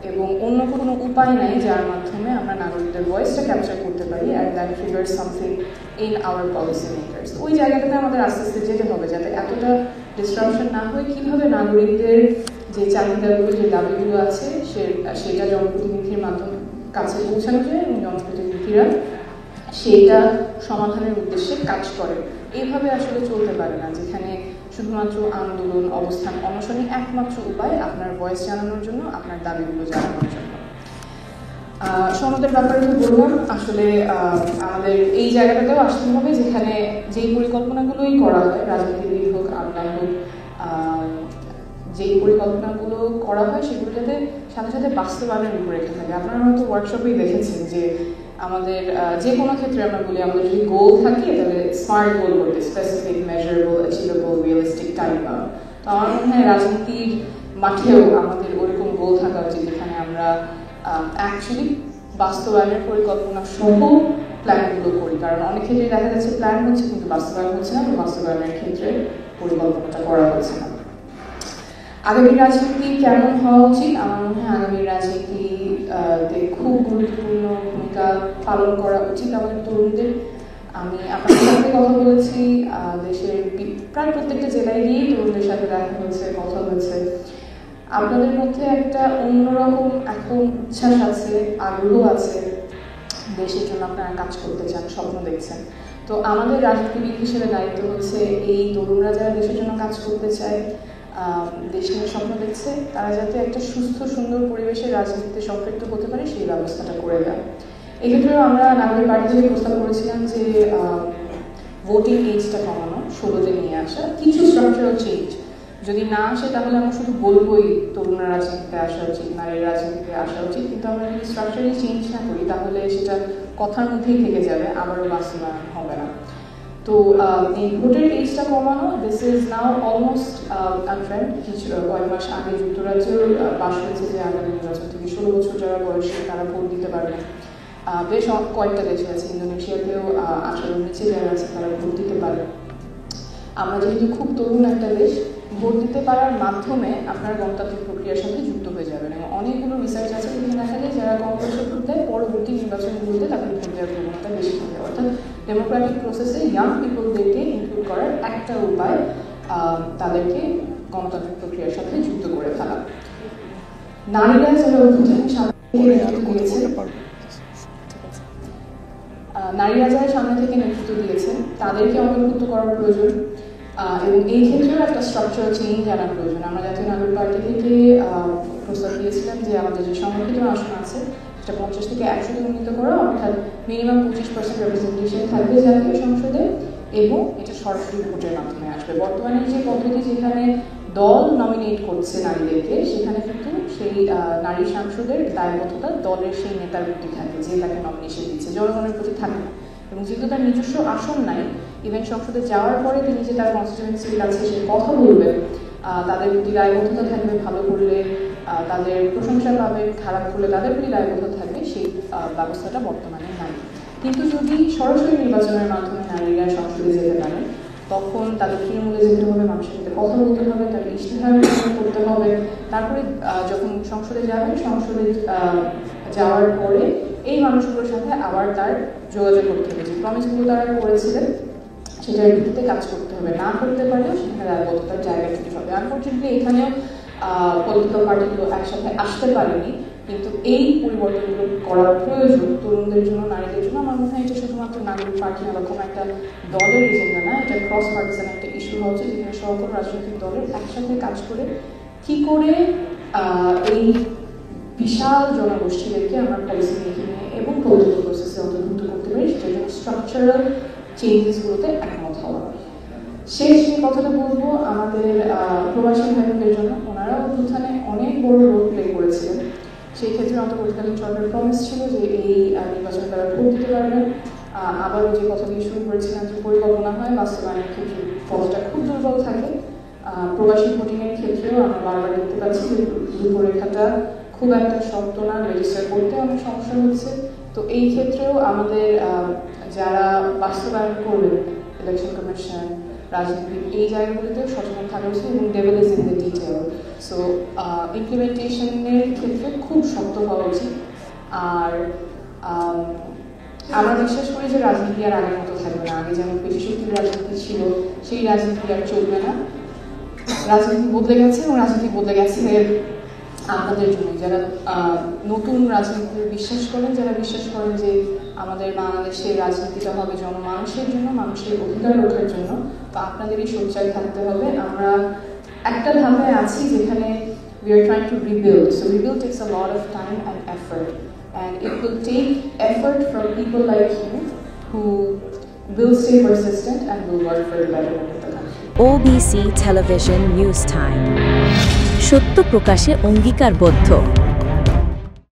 এবং অন্য কোনো উপায় নাই যার মাধ্যমে আমরা নাগরিকদের ভয়েসটা ক্যাপচার করতে পারি and that triggers something in our policy makers. ওই জায়গাটাতে আমাদের আস্তে আস্তে যেতে হবে যাতে এতটা ডিস্ট্রাকশন না হয়। কীভাবে নাগরিকদের যে চাহিদাগুলো যে দাবিগুলো আছে সেটা জনপ্রতিনিধির মাধ্যমে কাছে পৌঁছানো যায় এবং জনপ্রতিনিধিরা সেইটা সমাধানের উদ্দেশ্যে কাজ করে। এইভাবে আসলে চলতে পারে না যেখানে শুধুমাত্র আন্দোলন, অবস্থান, অনশনই একমাত্র উপায় আপনার ভয়েস জানানোর জন্য, আপনার দাবিগুলো জানানোর জন্য। সনদের ব্যাপারে তো বললাম, আসলে আমাদের এই জায়গাটাতেও আসতে হবে যেখানে যেই পরিকল্পনাগুলোই করা হয়, রাজনীতিবিদ হোক, আমলা হোক, যেই পরিকল্পনাগুলো করা হয় সেগুলো যাতে সাথে সাথে বাস্তবায়নের উপরে একটা থাকে। আপনারা হয়তো ওয়ার্কশপেই দেখেছেন যে আমাদের যে কোনো ক্ষেত্রে আমরা বলি আমাদের যদি গোল থাকে তাহলে স্মার্ট গোল করতে, specific, measurable, achievable, realistic, time bound. তো আমার মনে হয় রাজনীতির মাঠেও আমাদের ওরকম গোল থাকা উচিত যেখানে আমরা অ্যাকচুয়ালি বাস্তবায়নের পরিকল্পনা সহ প্ল্যানগুলো করি। কারণ অনেক ক্ষেত্রে দেখা যাচ্ছে প্ল্যান হচ্ছে কিন্তু বাস্তবায়ন হচ্ছে না, এবং বাস্তবায়নের ক্ষেত্রে পরিকল্পনাটা করা হচ্ছে না। আগামী রাজনীতি কেমন হওয়া উচিত? আমার মনে হয় আগামী রাজনীতিতে খুব গুরুত্বপূর্ণ ভূমিকা পালন করা উচিত আমাদের তরুণদের। আমি আপনাদের সাথে কথা বলেছি, দেশের প্রায় প্রত্যেকটা জেলায় গিয়েই তরুণদের সাথে দেখা হয়েছে, কথা হয়েছে। আপনাদের মধ্যে একটা অন্যরকম এখন উচ্ছ্বাস আছে, আগ্রহ আছে, দেশের জন্য আপনারা কাজ করতে চান, স্বপ্ন দেখছেন। তো আমাদের রাজনীতিবিদ হিসেবে দায়িত্ব হচ্ছে এই তরুণরা যারা দেশের জন্য কাজ করতে চায়, দেশ নিয়ে স্বপ্ন দেখছে, তারা যাতে একটা সুস্থ সুন্দর পরিবেশে রাজনীতিতে সম্পৃক্ত হতে পারে সেই ব্যবস্থাটা করে দেয়। এক্ষেত্রেও আমরা নাগরিক পার্টি থেকে প্রস্তাব করেছিলাম যে ভোটিং এজটা কমানো, 16-তে নিয়ে আসা, কিছু স্ট্রাকচারাল চেঞ্জ যদি না আসে তাহলে আমরা শুধু বলবোই তরুণরা রাজনীতিতে আসা উচিত, নারীর রাজনীতিতে আসা উচিত, কিন্তু আমরা যদি স্ট্রাকচারালি চেঞ্জ না করি তাহলে সেটা কথার মধ্যেই থেকে যাবে, আবারও বাস্তবায়ন হবে না। তো এই ভোটের এজটা কমানো, this is now almost trend. কিছু কয়েক মাস আগে যুক্তরাজ্যের পাশ হয়েছে যে আগামী নির্বাচন থেকে 16 বছর যারা বয়সী তারা ভোট দিতে পারবে। বেশ কয়েকটা দেশে আছে, ইন্দোনেশিয়াতেও 18-র নিচে যারা আছে তারা ভোট দিতে পারে। আমরা যেহেতু খুব তরুণ একটা দেশ, ভোট দিতে পারার মাধ্যমে আপনার গণতান্ত্রিক প্রক্রিয়ার সাথে যুক্ত হয়ে যাবেন। এবং অনেকগুলো রিসার্চ আছে যেখানে দেখা যায় যারা কম বয়সে ভোট দেয় পরবর্তী নির্বাচনগুলোতে তাদের ভোট দেওয়ার প্রবণতা বেশি থাকে। অর্থাৎ ডেমোক্রেটিক প্রসেসে ইয়াং পিপলদেরকে ইনক্লুড করার একটা উপায় তাদেরকে গণতান্ত্রিক প্রক্রিয়ার সাথে যুক্ত করে ফেলা। নারীরা যারা অভ্যুত্থানের সামনে থেকে নেতৃত্ব দিয়েছে, নারীরা যারা সামনে থেকে নেতৃত্ব দিয়েছেন তাদেরকে অন্তর্ভুক্ত করার প্রয়োজন, এবং এই ক্ষেত্রেও একটা স্ট্রাকচারাল চেঞ্জ আনার প্রয়োজন। আমরা জাতীয় নাগরিক পার্টি থেকে প্রস্তাব দিয়েছিলাম যে আমাদের যে সংরক্ষিত আসন আছে সেটা 50 থেকে 100-তে উন্নীত করা, অর্থাৎ মিনিমাম 25% রিপ্রেজেন্টেশন থাকবে জাতীয় সংসদে, এবং এটা সরাসরি ভোটের মাধ্যমে আসবে। বর্তমানে যে পদ্ধতি যেখানে দল নমিনেট করছে নারীদেরকে, সেখানে কিন্তু সেই নারী সাংসদের দায়বদ্ধতা দলের সেই নেতার প্রতি থাকে যে তাকে নমিনেশন দিচ্ছে, জনগণের প্রতি থাকে না। এবং যেহেতু তার নিজস্ব আসন নাই, ইভেন সংসদে যাওয়ার পরে তিনি যে তার কনস্টিটিউয়েন্সির কাছে সে কথা বলবেন, তাদের প্রতি দায়বদ্ধতা থাকবে, ভালো করলে তাদের প্রশংসা পাবে, খারাপ করলে তাদের প্রতি দায়বদ্ধতা থাকবে, সেই ব্যবস্থাটা বর্তমানে নাই। কিন্তু যদি সরাসরি নির্বাচনের মাধ্যমে নারীরা সংসদে যেতে পারে, তখন তাদের তৃণমূলে যেতে হবে, মানুষের সাথে কথা বলতে হবে, তাকে ইশতেহার করতে হবে। তারপরে যখন সংসদে যাবেন, সংসদে যাওয়ার পরে এই মানুষগুলোর সাথে আবার তার যোগাযোগ করতে হবে, যে প্রমিসগুলো তারা করেছিলেন সেটার ভিত্তিতে কাজ করতে হবে। না করতে পারলেও সেখানে দায়বদ্ধতার জায়গা থেকে হবে। আনফর্চুনেটলি এখানেও পলিটিক্যাল পার্টিগুলো একসাথে আসতে পারেনি, কিন্তু এই পরিবর্তনগুলো করার প্রয়োজন তরুণদের জন্য, নারীদের জন্য। আমার মনে হয় এটা শুধুমাত্র নাগরিক পার্টি না, এরকম একটা দলের এজেন্ডা না, এটা ক্রস পার্টিসান একটা ইস্যু হওয়া উচিত, যেখানে সকল রাজনৈতিক দলের একসাথে কাজ করে কি করে এই বিশাল জনগোষ্ঠীদেরকে আমরা পলিসি মেকিং এবং পলিটিক্যাল প্রসেসে অন্তর্ভুক্ত করতে পারি, সেটার জন্য স্ট্রাকচারাল চেঞ্জেসগুলোতে একমত হওয়া। শেষ যে কথাটা বলবো আমাদের প্রবাসী ভাইদের জন্য, ওনারা অভ্যুত্থানে অনেক বড় রোল প্লে করেছিলেন। সেই ক্ষেত্রে অন্তর্বর্তীকালীন সরকারের প্রমিস ছিল যে এই নির্বাচনে তারা ভোট দিতে পারবেন। আবারও যে কথা দিয়ে শুরু করেছিলাম যে পরিকল্পনা হয়, বাস্তবায়নের ক্ষেত্রে পথটা খুব দুর্বল থাকে। প্রবাসী ভোটিংয়ের ক্ষেত্রেও আমরা বারবার দেখতে পাচ্ছি যে রূপরেখাটা খুব একটা শক্ত না, রেজিস্টার করতে অনেক সমস্যা হচ্ছে। তো এই ক্ষেত্রেও আমাদের যারা বাস্তবায়ন করবেন, ইলেকশন কমিশন, রাজনীতি, এই জায়গাগুলিতেও সচেতন থাকা উচিত, এবং devil is in the detail. So ইমপ্লিমেন্টেশনের ক্ষেত্রে খুব শক্ত হওয়া উচিত। আর আমরা বিশ্বাস করি যে রাজনীতি আর আগের মতো থাকবে না। আগে যেমন পেশি শক্তির রাজনীতি ছিল, সেই রাজনীতি আর চলবে না। রাজনীতি বদলে গেছে এবং রাজনীতি বদলে গেছে আপনাদের জন্য, যারা নতুন রাজনীতিতে বিশ্বাস করেন, যারা বিশ্বাস করেন যে আমাদের বাংলাদেশের রাজনীতিটা হবে জনমানুষের জন্য, মানুষের অধিকার রক্ষার জন্য। তো আপনাদেরই সোচ্চার থাকতে হবে। আমরা একটা ধাপে আছি যেখানে we are trying to rebuild. So rebuild takes a lot of time and effort, and it will take effort from people like you who will stay persistent and will work for the betterment of the country. OBC Television News Time, সত্য প্রকাশে অঙ্গীকারবদ্ধ।